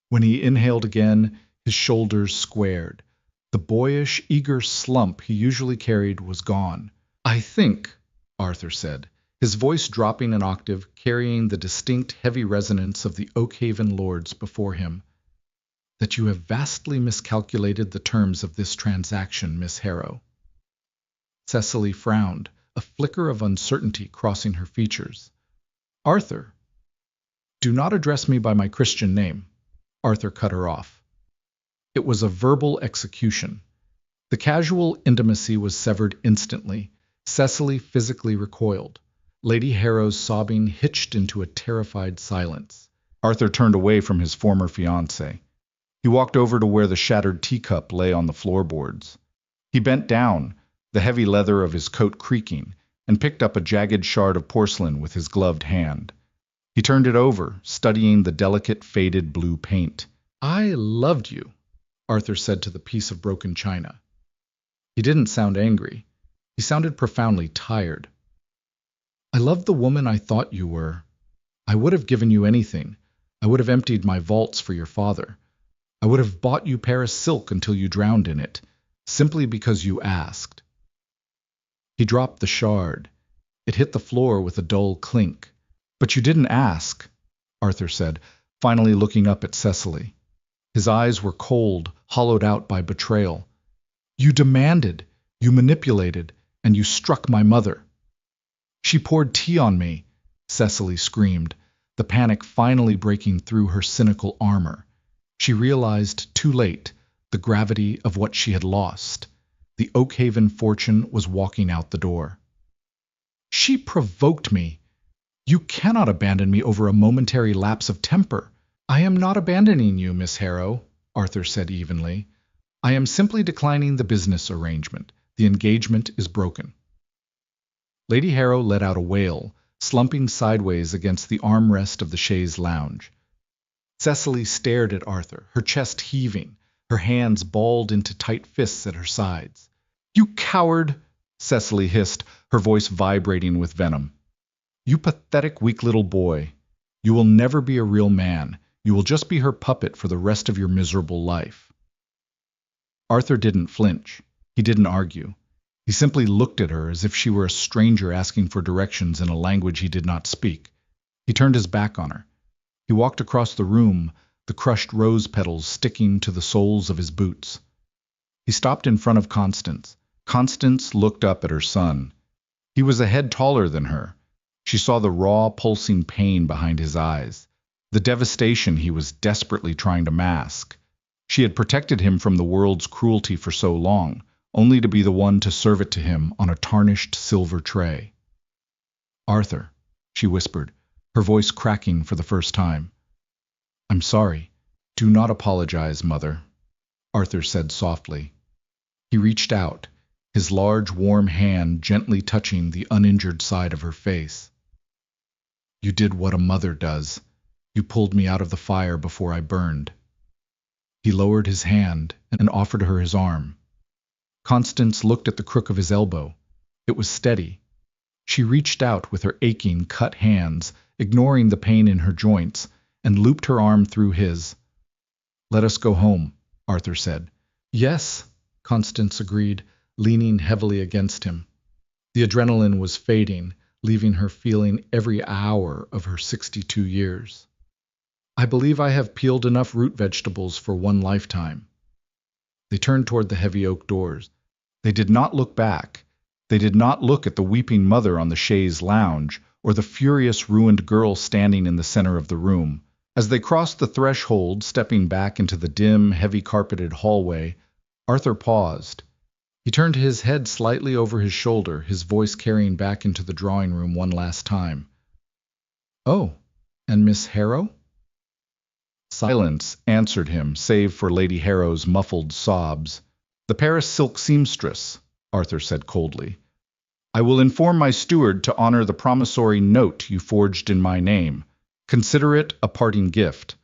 When he inhaled again, his shoulders squared. The boyish, eager slump he usually carried was gone. "I think," Arthur said, his voice dropping an octave, carrying the distinct, heavy resonance of the Oakhaven lords before him, "that you have vastly miscalculated the terms of this transaction, Miss Harrow." Cecily frowned, a flicker of uncertainty crossing her features. "Arthur." "Do not address me by my Christian name," Arthur cut her off. It was a verbal execution. The casual intimacy was severed instantly. Cecily physically recoiled. Lady Harrow's sobbing hitched into a terrified silence. Arthur turned away from his former fiancée. He walked over to where the shattered teacup lay on the floorboards. He bent down, the heavy leather of his coat creaking, and picked up a jagged shard of porcelain with his gloved hand. He turned it over, studying the delicate, faded blue paint. "I loved you," Arthur said to the piece of broken china. He didn't sound angry. He sounded profoundly tired. "I loved the woman I thought you were. I would have given you anything. I would have emptied my vaults for your father. I would have bought you Paris silk until you drowned in it, simply because you asked." He dropped the shard. It hit the floor with a dull clink. "But you didn't ask," Arthur said, finally looking up at Cecily. His eyes were cold, hollowed out by betrayal. "You demanded, you manipulated, and you struck my mother." "She poured tea on me," Cecily screamed, the panic finally breaking through her cynical armor. She realized too late the gravity of what she had lost. The Oakhaven fortune was walking out the door. "She provoked me. You cannot abandon me over a momentary lapse of temper." "I am not abandoning you, Miss Harrow," Arthur said evenly. "I am simply declining the business arrangement. The engagement is broken." Lady Harrow let out a wail, slumping sideways against the armrest of the chaise lounge. Cecily stared at Arthur, her chest heaving, her hands balled into tight fists at her sides. "You coward!" Cecily hissed, her voice vibrating with venom. "You pathetic, weak little boy. You will never be a real man. You will just be her puppet for the rest of your miserable life." Arthur didn't flinch. He didn't argue. He simply looked at her as if she were a stranger asking for directions in a language he did not speak. He turned his back on her. He walked across the room, the crushed rose petals sticking to the soles of his boots. He stopped in front of Constance. Constance looked up at her son. He was a head taller than her. She saw the raw, pulsing pain behind his eyes, the devastation he was desperately trying to mask. She had protected him from the world's cruelty for so long, only to be the one to serve it to him on a tarnished silver tray. "Arthur," she whispered, her voice cracking for the first time. "I'm sorry. Do not apologize, Mother," Arthur said softly. He reached out, his large, warm hand gently touching the uninjured side of her face. "You did what a mother does. You pulled me out of the fire before I burned." He lowered his hand and offered her his arm. Constance looked at the crook of his elbow. It was steady. She reached out with her aching, cut hands, ignoring the pain in her joints, and looped her arm through his. "Let us go home," Arthur said. "Yes," Constance agreed, leaning heavily against him. The adrenaline was fading, leaving her feeling every hour of her 62 years. "I believe I have peeled enough root vegetables for one lifetime." They turned toward the heavy oak doors. They did not look back. They did not look at the weeping mother on the chaise lounge, or the furious, ruined girl standing in the center of the room. As they crossed the threshold, stepping back into the dim, heavy-carpeted hallway, Arthur paused. He turned his head slightly over his shoulder, his voice carrying back into the drawing room one last time. "Oh, and Miss Harrow?" Silence answered him, save for Lady Harrow's muffled sobs. "The Paris silk seamstress," Arthur said coldly. "I will inform my steward to honor the promissory note you forged in my name. Consider it a parting gift.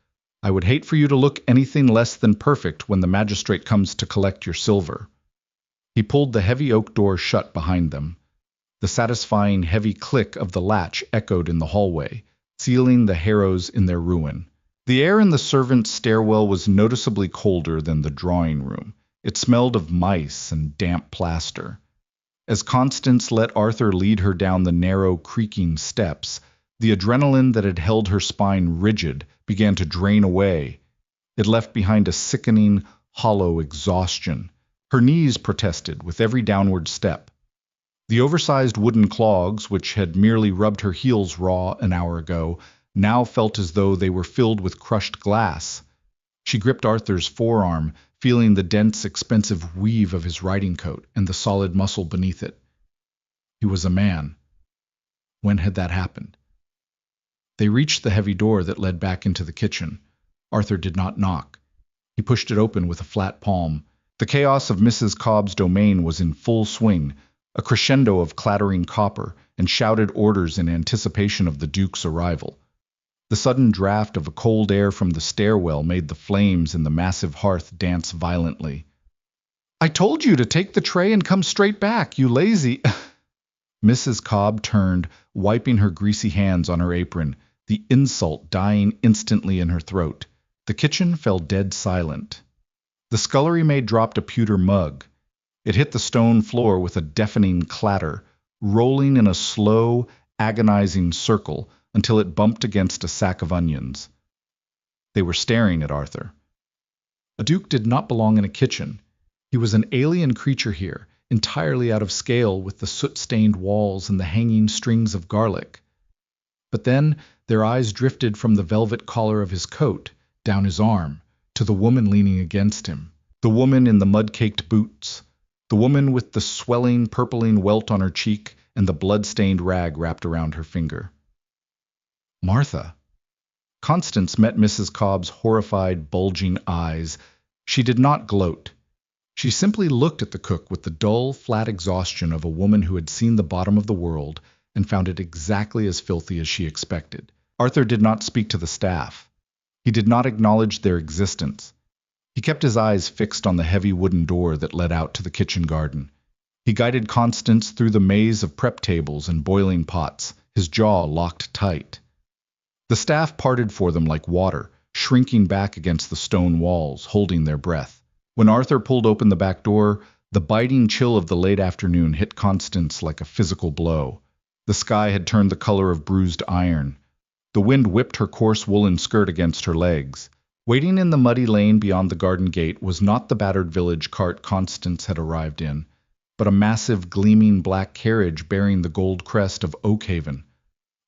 I would hate for you to look anything less than perfect when the magistrate comes to collect your silver." He pulled the heavy oak door shut behind them. The satisfying heavy click of the latch echoed in the hallway, sealing the Harrows in their ruin. The air in the servants' stairwell was noticeably colder than the drawing room. It smelled of mice and damp plaster. As Constance let Arthur lead her down the narrow, creaking steps, the adrenaline that had held her spine rigid began to drain away. It left behind a sickening, hollow exhaustion. Her knees protested with every downward step. The oversized wooden clogs, which had merely rubbed her heels raw an hour ago, now felt as though they were filled with crushed glass. She gripped Arthur's forearm, feeling the dense, expensive weave of his riding coat and the solid muscle beneath it. He was a man. When had that happened? They reached the heavy door that led back into the kitchen. Arthur did not knock. He pushed it open with a flat palm. The chaos of Mrs. Cobb's domain was in full swing, a crescendo of clattering copper and shouted orders in anticipation of the Duke's arrival. The sudden draft of a cold air from the stairwell made the flames in the massive hearth dance violently. "I told you to take the tray and come straight back, you lazy—" Mrs. Cobb turned, wiping her greasy hands on her apron, the insult dying instantly in her throat. The kitchen fell dead silent. The scullery maid dropped a pewter mug. It hit the stone floor with a deafening clatter, rolling in a slow, agonizing circle until it bumped against a sack of onions. They were staring at Arthur. A duke did not belong in a kitchen. He was an alien creature here, entirely out of scale with the soot-stained walls and the hanging strings of garlic. But then their eyes drifted from the velvet collar of his coat, down his arm, to the woman leaning against him, the woman in the mud-caked boots, the woman with the swelling, purpling welt on her cheek and the blood-stained rag wrapped around her finger. Martha. Constance met Mrs. Cobb's horrified, bulging eyes. She did not gloat. She simply looked at the cook with the dull, flat exhaustion of a woman who had seen the bottom of the world and found it exactly as filthy as she expected. Arthur did not speak to the staff. He did not acknowledge their existence. He kept his eyes fixed on the heavy wooden door that led out to the kitchen garden. He guided Constance through the maze of prep tables and boiling pots, his jaw locked tight. The staff parted for them like water, shrinking back against the stone walls, holding their breath. When Arthur pulled open the back door, the biting chill of the late afternoon hit Constance like a physical blow. The sky had turned the color of bruised iron. The wind whipped her coarse woolen skirt against her legs. Waiting in the muddy lane beyond the garden gate was not the battered village cart Constance had arrived in, but a massive, gleaming black carriage bearing the gold crest of Oakhaven.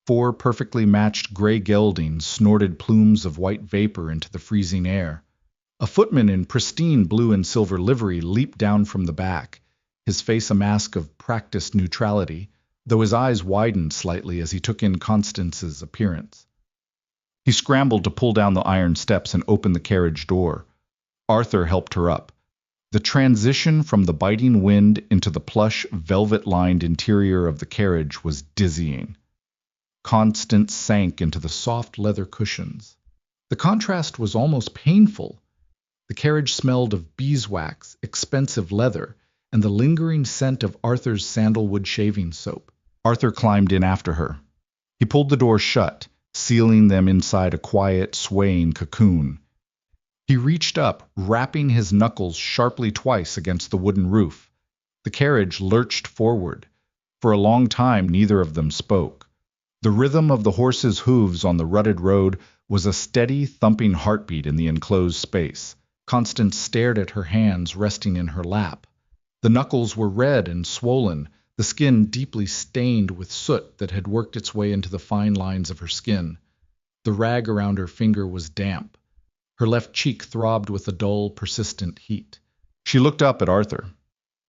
4 perfectly matched gray geldings snorted plumes of white vapor into the freezing air. A footman in pristine blue and silver livery leaped down from the back, his face a mask of practiced neutrality, though his eyes widened slightly as he took in Constance's appearance. He scrambled to pull down the iron steps and open the carriage door. Arthur helped her up. The transition from the biting wind into the plush, velvet-lined interior of the carriage was dizzying. Constance sank into the soft leather cushions. The contrast was almost painful. The carriage smelled of beeswax, expensive leather, and the lingering scent of Arthur's sandalwood shaving soap. Arthur climbed in after her. He pulled the door shut, sealing them inside a quiet, swaying cocoon. He reached up, rapping his knuckles sharply twice against the wooden roof. The carriage lurched forward. For a long time, neither of them spoke. The rhythm of the horse's hooves on the rutted road was a steady, thumping heartbeat in the enclosed space. Constance stared at her hands resting in her lap. The knuckles were red and swollen, the skin deeply stained with soot that had worked its way into the fine lines of her skin. The rag around her finger was damp. Her left cheek throbbed with a dull, persistent heat. She looked up at Arthur.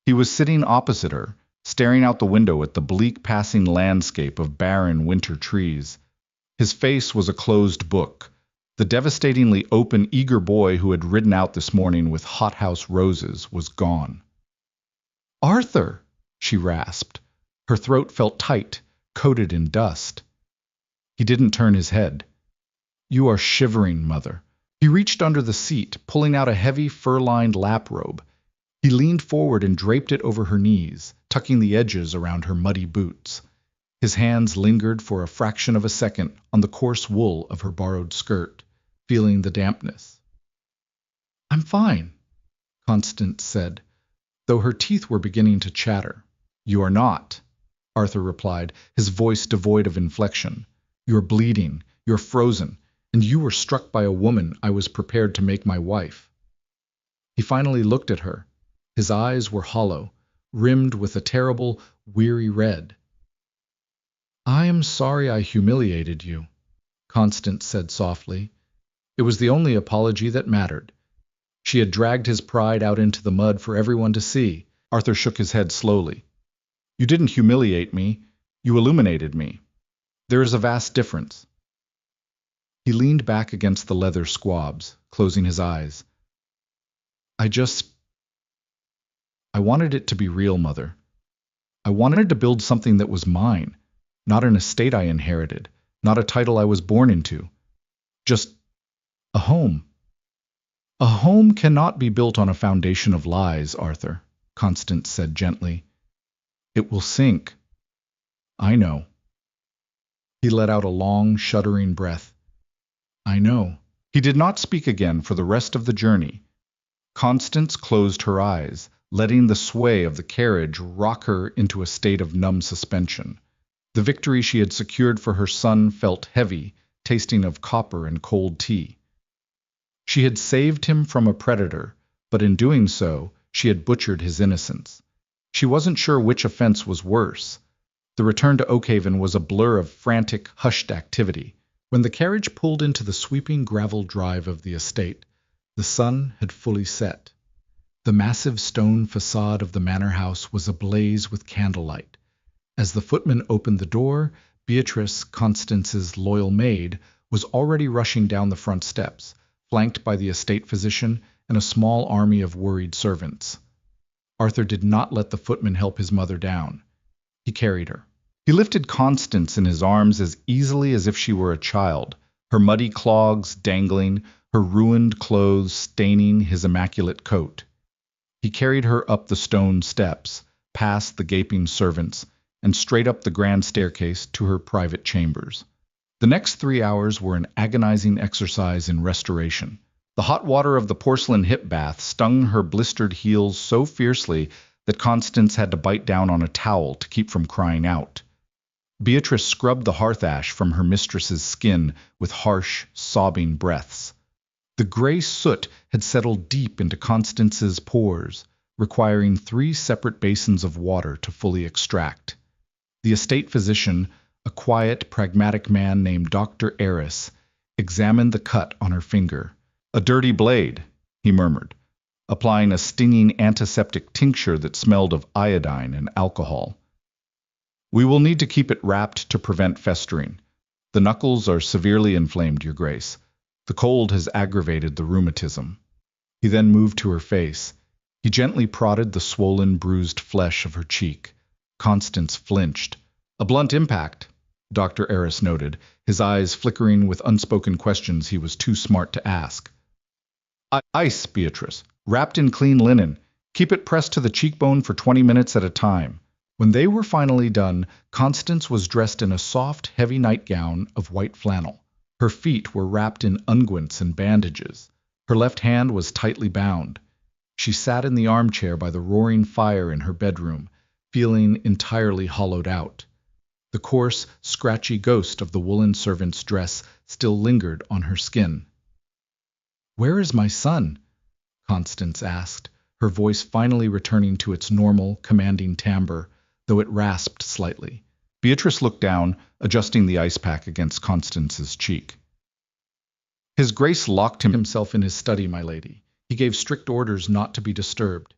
He was sitting opposite her, staring out the window at the bleak passing landscape of barren winter trees. His face was a closed book. The devastatingly open, eager boy who had ridden out this morning with hothouse roses was gone. "Arthur!" she rasped. Her throat felt tight, coated in dust. He didn't turn his head. "You are shivering, Mother." He reached under the seat, pulling out a heavy fur-lined lap robe. He leaned forward and draped it over her knees, tucking the edges around her muddy boots. His hands lingered for a fraction of a second on the coarse wool of her borrowed skirt, feeling the dampness. "I'm fine," Constance said, though her teeth were beginning to chatter. "You are not," Arthur replied, his voice devoid of inflection. "You're bleeding, you're frozen, and you were struck by a woman I was prepared to make my wife." He finally looked at her. His eyes were hollow, rimmed with a terrible, weary red. "I am sorry I humiliated you," Constance said softly. It was the only apology that mattered. She had dragged his pride out into the mud for everyone to see. Arthur shook his head slowly. "You didn't humiliate me. You illuminated me. There is a vast difference." He leaned back against the leather squabs, closing his eyes. I wanted it to be real, Mother. I wanted to build something that was mine, not an estate I inherited, not a title I was born into. Just a home." "A home cannot be built on a foundation of lies, Arthur," Constance said gently. "It will sink." "I know." He let out a long, shuddering breath. "I know." He did not speak again for the rest of the journey. Constance closed her eyes, letting the sway of the carriage rock her into a state of numb suspension. The victory she had secured for her son felt heavy, tasting of copper and cold tea. She had saved him from a predator, but in doing so, she had butchered his innocence. She wasn't sure which offense was worse. The return to Oakhaven was a blur of frantic, hushed activity. When the carriage pulled into the sweeping gravel drive of the estate, the sun had fully set. The massive stone facade of the manor house was ablaze with candlelight. As the footman opened the door, Beatrice, Constance's loyal maid, was already rushing down the front steps, flanked by the estate physician and a small army of worried servants. Arthur did not let the footman help his mother down. He carried her. He lifted Constance in his arms as easily as if she were a child, her muddy clogs dangling, her ruined clothes staining his immaculate coat. He carried her up the stone steps, past the gaping servants, and straight up the grand staircase to her private chambers. The next 3 hours were an agonizing exercise in restoration. The hot water of the porcelain hip bath stung her blistered heels so fiercely that Constance had to bite down on a towel to keep from crying out. Beatrice scrubbed the hearth ash from her mistress's skin with harsh, sobbing breaths. The gray soot had settled deep into Constance's pores, requiring 3 separate basins of water to fully extract. The estate physician, a quiet, pragmatic man named Dr. Eris, examined the cut on her finger. "A dirty blade," he murmured, applying a stinging antiseptic tincture that smelled of iodine and alcohol. "We will need to keep it wrapped to prevent festering. The knuckles are severely inflamed, Your Grace. The cold has aggravated the rheumatism." He then moved to her face. He gently prodded the swollen, bruised flesh of her cheek. Constance flinched. "A blunt impact," Dr. Eris noted, his eyes flickering with unspoken questions he was too smart to ask. "Ice, Beatrice, wrapped in clean linen. Keep it pressed to the cheekbone for 20 minutes at a time." When they were finally done, Constance was dressed in a soft, heavy nightgown of white flannel. Her feet were wrapped in unguents and bandages. Her left hand was tightly bound. She sat in the armchair by the roaring fire in her bedroom, feeling entirely hollowed out. The coarse, scratchy ghost of the woolen servant's dress still lingered on her skin. "Where is my son?" Constance asked, her voice finally returning to its normal, commanding timbre, though it rasped slightly. Beatrice looked down, adjusting the ice pack against Constance's cheek. "His Grace locked himself in his study, my lady. He gave strict orders not to be disturbed.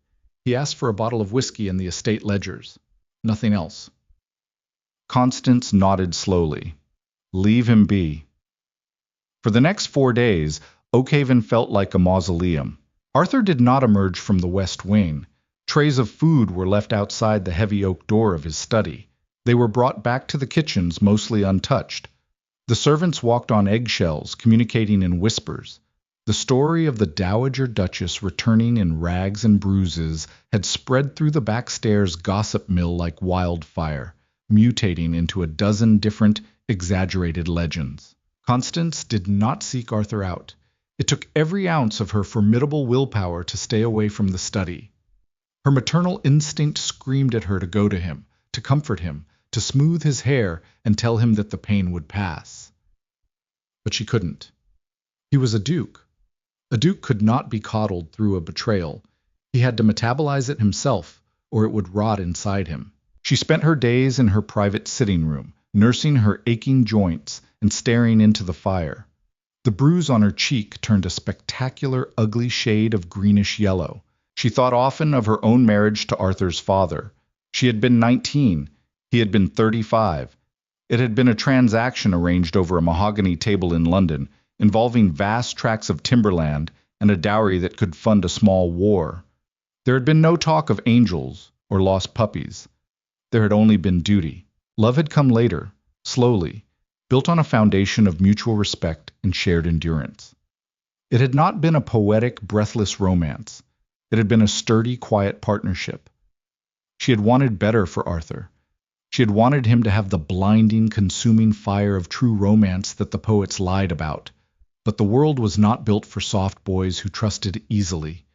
He asked for a bottle of whiskey and the estate ledgers. Nothing else. Constance nodded slowly. Leave him be. For the next 4 days, Oakhaven felt like a mausoleum. Arthur did not emerge from the west wing. Trays of food were left outside the heavy oak door of his study. They were brought back to the kitchens mostly untouched. The servants walked on eggshells, communicating in whispers. The story of the Dowager Duchess returning in rags and bruises had spread through the backstairs gossip mill like wildfire, mutating into a dozen different, exaggerated legends. Constance did not seek Arthur out. It took every ounce of her formidable willpower to stay away from the study. Her maternal instinct screamed at her to go to him, to comfort him, to smooth his hair and tell him that the pain would pass. But she couldn't. He was a duke. A duke could not be coddled through a betrayal. He had to metabolize it himself, or it would rot inside him. She spent her days in her private sitting room, nursing her aching joints and staring into the fire. The bruise on her cheek turned a spectacular, ugly shade of greenish yellow. She thought often of her own marriage to Arthur's father. She had been 19. He had been 35. It had been a transaction arranged over a mahogany table in London, involving vast tracts of timberland and a dowry that could fund a small war. There had been no talk of angels or lost puppies. There had only been duty. Love had come later, slowly, built on a foundation of mutual respect and shared endurance. It had not been a poetic, breathless romance. It had been a sturdy, quiet partnership. She had wanted better for Arthur. She had wanted him to have the blinding, consuming fire of true romance that the poets lied about. But the world was not built for soft boys who trusted easily.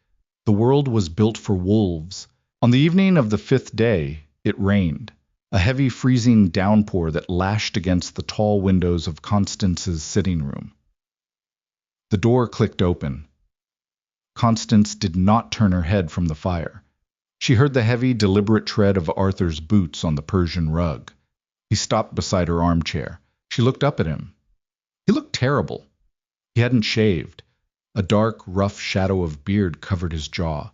The world was built for wolves. On the evening of the 5th day, it rained. A heavy freezing downpour that lashed against the tall windows of Constance's sitting room. The door clicked open. Constance did not turn her head from the fire. She heard the heavy, deliberate tread of Arthur's boots on the Persian rug. He stopped beside her armchair. She looked up at him. He looked terrible. He hadn't shaved. A dark, rough shadow of beard covered his jaw.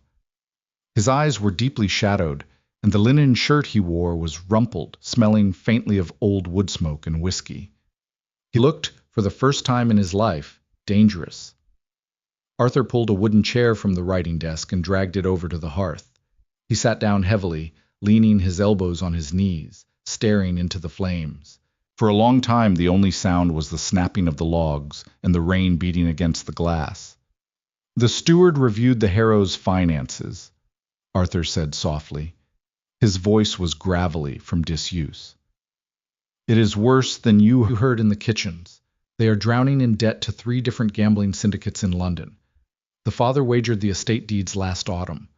His eyes were deeply shadowed, and the linen shirt he wore was rumpled, smelling faintly of old wood smoke and whiskey. He looked, for the first time in his life, dangerous. Arthur pulled a wooden chair from the writing desk and dragged it over to the hearth. He sat down heavily, leaning his elbows on his knees, staring into the flames. For a long time the only sound was the snapping of the logs and the rain beating against the glass. The steward reviewed the harrow's finances, Arthur said softly. His voice was gravelly from disuse. It is worse than you heard in the kitchens. They are drowning in debt to 3 different gambling syndicates in London. The father wagered the estate deeds last autumn.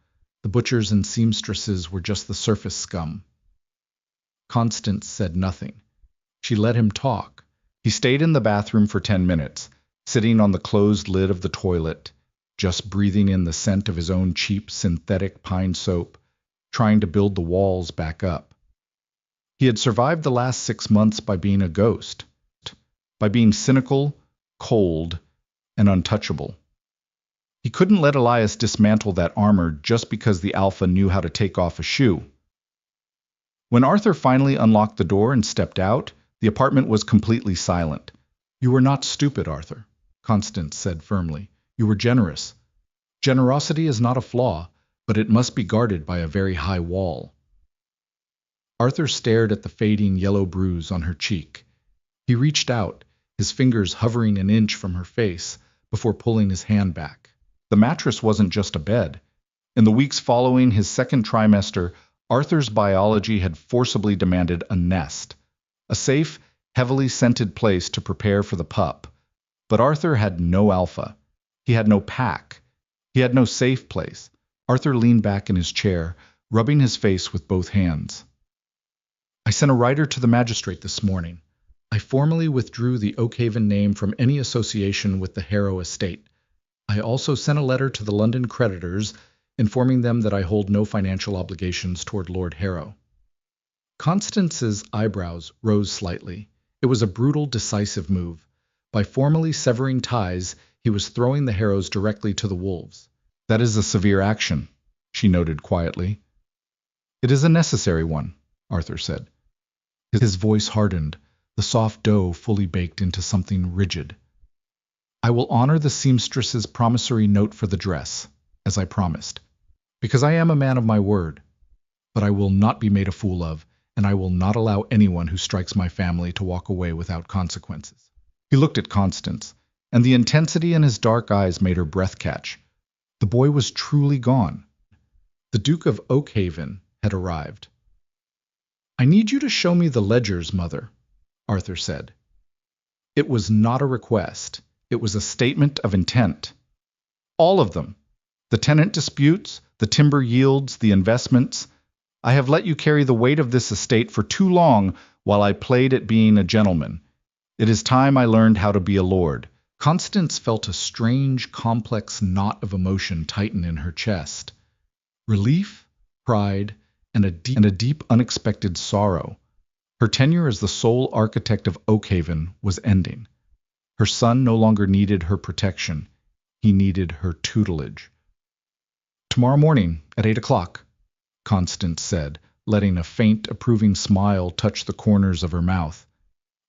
The butchers and seamstresses were just the surface scum. Constance said nothing. She let him talk. He stayed in the bathroom for 10 minutes, sitting on the closed lid of the toilet, just breathing in the scent of his own cheap synthetic pine soap, trying to build the walls back up. He had survived the last 6 months by being a ghost, by being cynical, cold, and untouchable. He couldn't let Elias dismantle that armor just because the Alpha knew how to take off a shoe. When Arthur finally unlocked the door and stepped out, the apartment was completely silent. You were not stupid, Arthur, Constance said firmly. You were generous. Generosity is not a flaw, but it must be guarded by a very high wall. Arthur stared at the fading yellow bruise on her cheek. He reached out, his fingers hovering an inch from her face, before pulling his hand back. The mattress wasn't just a bed. In the weeks following his 2nd trimester, Arthur's biology had forcibly demanded a nest, a safe, heavily scented place to prepare for the pup. But Arthur had no alpha. He had no pack. He had no safe place. Arthur leaned back in his chair, rubbing his face with both hands. I sent a writer to the magistrate this morning. I formally withdrew the Oakhaven name from any association with the Harrow estate. I also sent a letter to the London creditors, informing them that I hold no financial obligations toward Lord Harrow. Constance's eyebrows rose slightly. It was a brutal, decisive move. By formally severing ties, he was throwing the Harrows directly to the wolves. That is a severe action, she noted quietly. It is a necessary one, Arthur said. His voice hardened, the soft dough fully baked into something rigid. I will honor the seamstress's promissory note for the dress, as I promised, because I am a man of my word. But I will not be made a fool of, and I will not allow anyone who strikes my family to walk away without consequences. He looked at Constance, and the intensity in his dark eyes made her breath catch. The boy was truly gone. The Duke of Oakhaven had arrived. I need you to show me the ledgers, Mother, Arthur said. It was not a request. It was a statement of intent. All of them. The tenant disputes, the timber yields, the investments. I have let you carry the weight of this estate for too long while I played at being a gentleman. It is time I learned how to be a lord. Constance felt a strange, complex knot of emotion tighten in her chest. Relief, pride, and a deep, unexpected sorrow. Her tenure as the sole architect of Oakhaven was ending. Her son no longer needed her protection. He needed her tutelage. Tomorrow morning at 8 o'clock, Constance said, letting a faint, approving smile touch the corners of her mouth.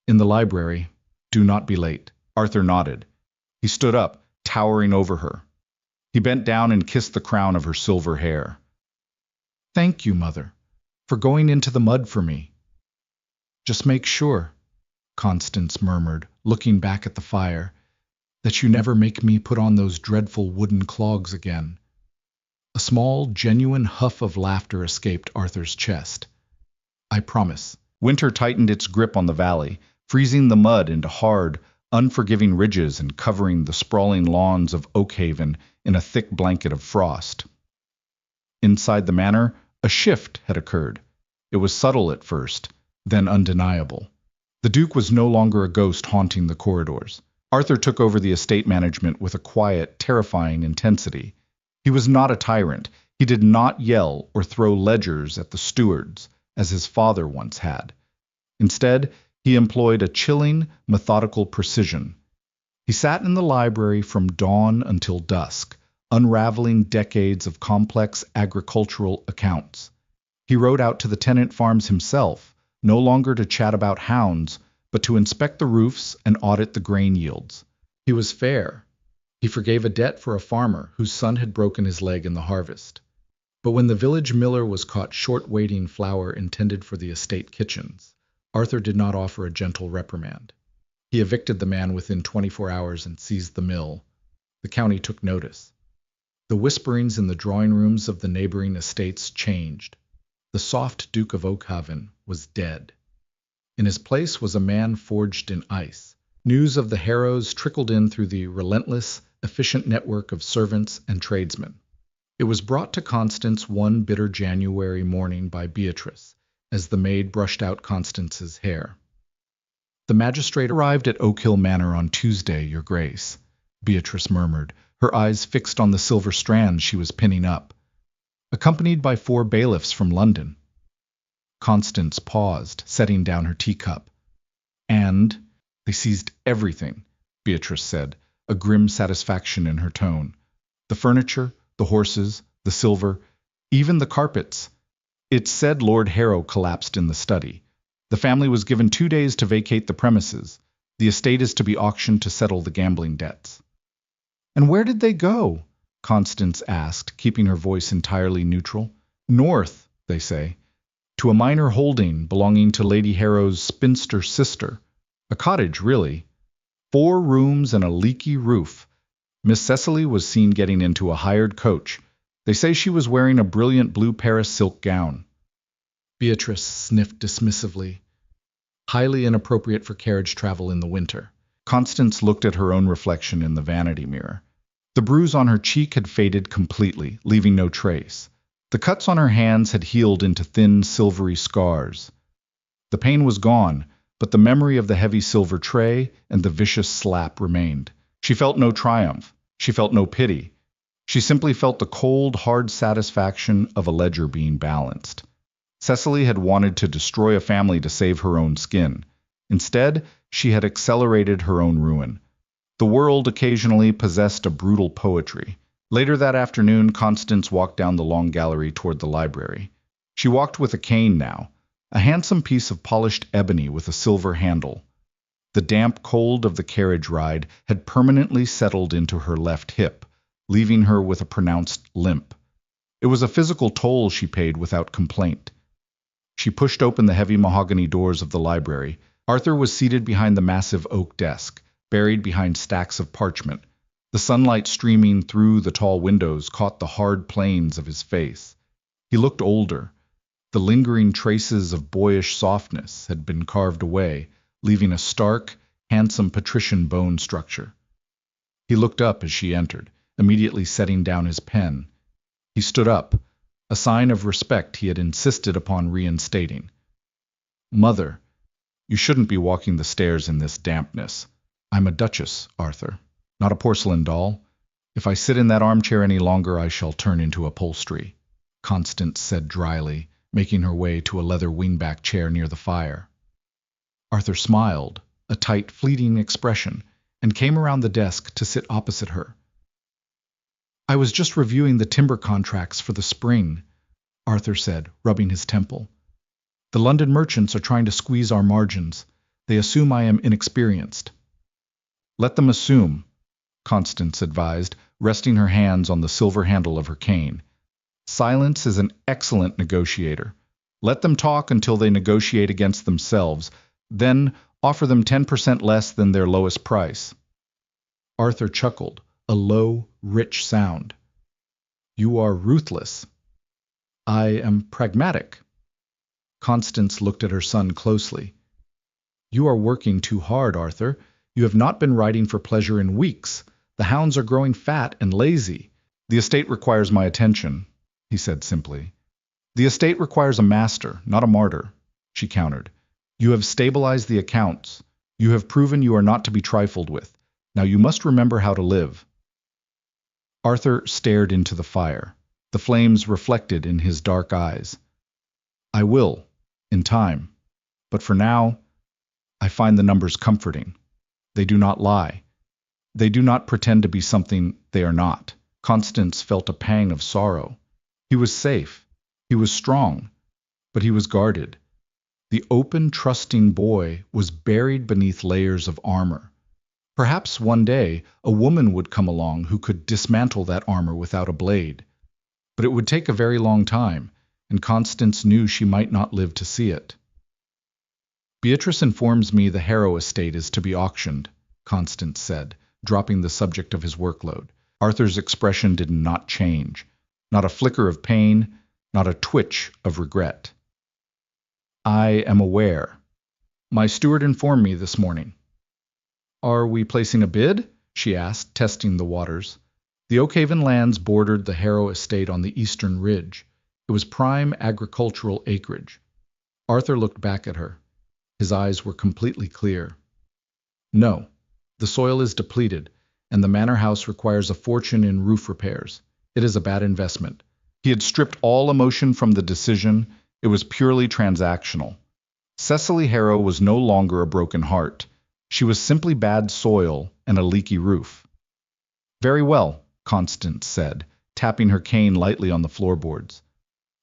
In the library, do not be late. Arthur nodded. He stood up, towering over her. He bent down and kissed the crown of her silver hair. Thank you, Mother, for going into the mud for me. Just make sure, Constance murmured, looking back at the fire, that you never make me put on those dreadful wooden clogs again. A small, genuine huff of laughter escaped Arthur's chest. I promise. Winter tightened its grip on the valley, freezing the mud into hard, unforgiving ridges and covering the sprawling lawns of Oakhaven in a thick blanket of frost. Inside the manor, a shift had occurred. It was subtle at first, then undeniable. The Duke was no longer a ghost haunting the corridors. Arthur took over the estate management with a quiet, terrifying intensity. He was not a tyrant. He did not yell or throw ledgers at the stewards, as his father once had. Instead, he employed a chilling, methodical precision. He sat in the library from dawn until dusk, unraveling decades of complex agricultural accounts. He rode out to the tenant farms himself, no longer to chat about hounds, but to inspect the roofs and audit the grain yields. He was fair. He forgave a debt for a farmer whose son had broken his leg in the harvest. But when the village miller was caught short-weighting flour intended for the estate kitchens, Arthur did not offer a gentle reprimand. He evicted the man within 24 hours and seized the mill. The county took notice. The whisperings in the drawing rooms of the neighboring estates changed. The soft Duke of Oakhaven was dead. In his place was a man forged in ice. News of the Harrows trickled in through the relentless, efficient network of servants and tradesmen. It was brought to Constance one bitter January morning by Beatrice, as the maid brushed out Constance's hair. The magistrate arrived at Oak Hill Manor on Tuesday, Your Grace, Beatrice murmured, her eyes fixed on the silver strands she was pinning up, accompanied by 4 bailiffs from London. Constance paused, setting down her teacup. And they seized everything, Beatrice said, a grim satisfaction in her tone. The furniture, the horses, the silver, even the carpets. It's said Lord Harrow collapsed in the study. The family was given 2 days to vacate the premises. The estate is to be auctioned to settle the gambling debts. And where did they go? Constance asked, keeping her voice entirely neutral. North, they say, to a minor holding belonging to Lady Harrow's spinster sister. A cottage, really. 4 rooms and a leaky roof. Miss Cecily was seen getting into a hired coach. They say she was wearing a brilliant blue Paris silk gown. Beatrice sniffed dismissively. Highly inappropriate for carriage travel in the winter. Constance looked at her own reflection in the vanity mirror. The bruise on her cheek had faded completely, leaving no trace. The cuts on her hands had healed into thin, silvery scars. The pain was gone, but the memory of the heavy silver tray and the vicious slap remained. She felt no triumph. She felt no pity. She simply felt the cold, hard satisfaction of a ledger being balanced. Cecily had wanted to destroy a family to save her own skin. Instead, she had accelerated her own ruin. The world occasionally possessed a brutal poetry. Later that afternoon, Constance walked down the long gallery toward the library. She walked with a cane now, a handsome piece of polished ebony with a silver handle. The damp cold of the carriage ride had permanently settled into her left hip, leaving her with a pronounced limp. It was a physical toll she paid without complaint. She pushed open the heavy mahogany doors of the library. Arthur was seated behind the massive oak desk, buried behind stacks of parchment. The sunlight streaming through the tall windows caught the hard planes of his face. He looked older. The lingering traces of boyish softness had been carved away, leaving a stark, handsome patrician bone structure. He looked up as she entered, immediately setting down his pen. He stood up, a sign of respect he had insisted upon reinstating. "Mother, you shouldn't be walking the stairs in this dampness. I'm a duchess, Arthur, not a porcelain doll. If I sit in that armchair any longer, I shall turn into upholstery," Constance said dryly, making her way to a leather wingback chair near the fire. Arthur smiled, a tight, fleeting expression, and came around the desk to sit opposite her. "I was just reviewing the timber contracts for the spring," Arthur said, rubbing his temple. "The London merchants are trying to squeeze our margins. They assume I am inexperienced." "Let them assume," Constance advised, resting her hands on the silver handle of her cane. "Silence is an excellent negotiator. Let them talk until they negotiate against themselves. Then offer them 10% less than their lowest price." Arthur chuckled, a low, rich sound. "You are ruthless." "I am pragmatic." Constance looked at her son closely. "You are working too hard, Arthur. You have not been riding for pleasure in weeks. The hounds are growing fat and lazy." "The estate requires my attention," he said simply. "The estate requires a master, not a martyr," she countered. "You have stabilized the accounts. You have proven you are not to be trifled with. Now you must remember how to live." Arthur stared into the fire, the flames reflected in his dark eyes. "I will, in time. But for now, I find the numbers comforting. They do not lie. They do not pretend to be something they are not." Constance felt a pang of sorrow. He was safe. He was strong. But he was guarded. The open, trusting boy was buried beneath layers of armor. Perhaps one day a woman would come along who could dismantle that armor without a blade. But it would take a very long time, and Constance knew she might not live to see it. "Beatrice informs me the Harrow estate is to be auctioned," Constance said, dropping the subject of his workload. Arthur's expression did not change. Not a flicker of pain, not a twitch of regret. "I am aware. My steward informed me this morning." "Are we placing a bid?" she asked, testing the waters. The Oakhaven lands bordered the Harrow estate on the eastern ridge. It was prime agricultural acreage. Arthur looked back at her. His eyes were completely clear. "No. The soil is depleted, and the manor house requires a fortune in roof repairs. It is a bad investment." He had stripped all emotion from the decision. It was purely transactional. Cecily Harrow was no longer a broken heart. She was simply bad soil and a leaky roof. "Very well," Constance said, tapping her cane lightly on the floorboards.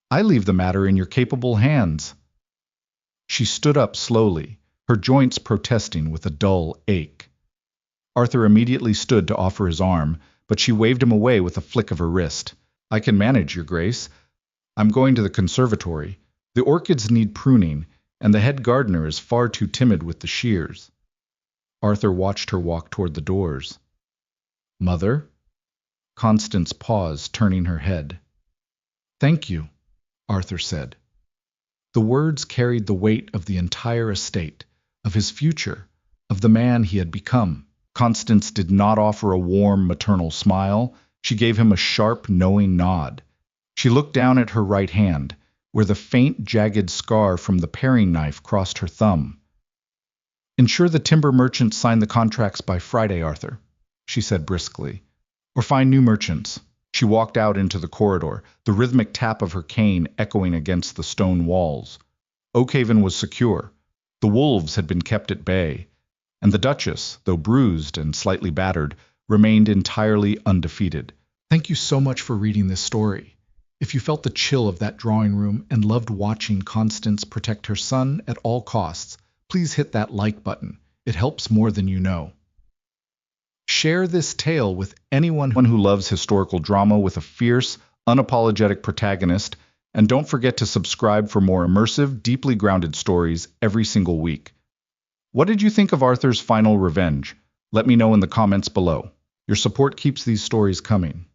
"I leave the matter in your capable hands." She stood up slowly, her joints protesting with a dull ache. Arthur immediately stood to offer his arm, but she waved him away with a flick of her wrist. "I can manage, Your Grace. I'm going to the conservatory. The orchids need pruning, and the head gardener is far too timid with the shears." Arthur watched her walk toward the doors. "Mother?" Constance paused, turning her head. "Thank you," Arthur said. The words carried the weight of the entire estate, of his future, of the man he had become. Constance did not offer a warm maternal smile. She gave him a sharp, knowing nod. She looked down at her right hand, where the faint, jagged scar from the paring knife crossed her thumb. "Ensure the timber merchants sign the contracts by Friday, Arthur," she said briskly. "Or find new merchants." She walked out into the corridor, the rhythmic tap of her cane echoing against the stone walls. Oakhaven was secure. The wolves had been kept at bay, and the Duchess, though bruised and slightly battered, remained entirely undefeated. Thank you so much for reading this story. If you felt the chill of that drawing room and loved watching Constance protect her son at all costs, please hit that like button. It helps more than you know. Share this tale with anyone who loves historical drama with a fierce, unapologetic protagonist, and don't forget to subscribe for more immersive, deeply grounded stories every single week. What did you think of Arthur's final revenge? Let me know in the comments below. Your support keeps these stories coming.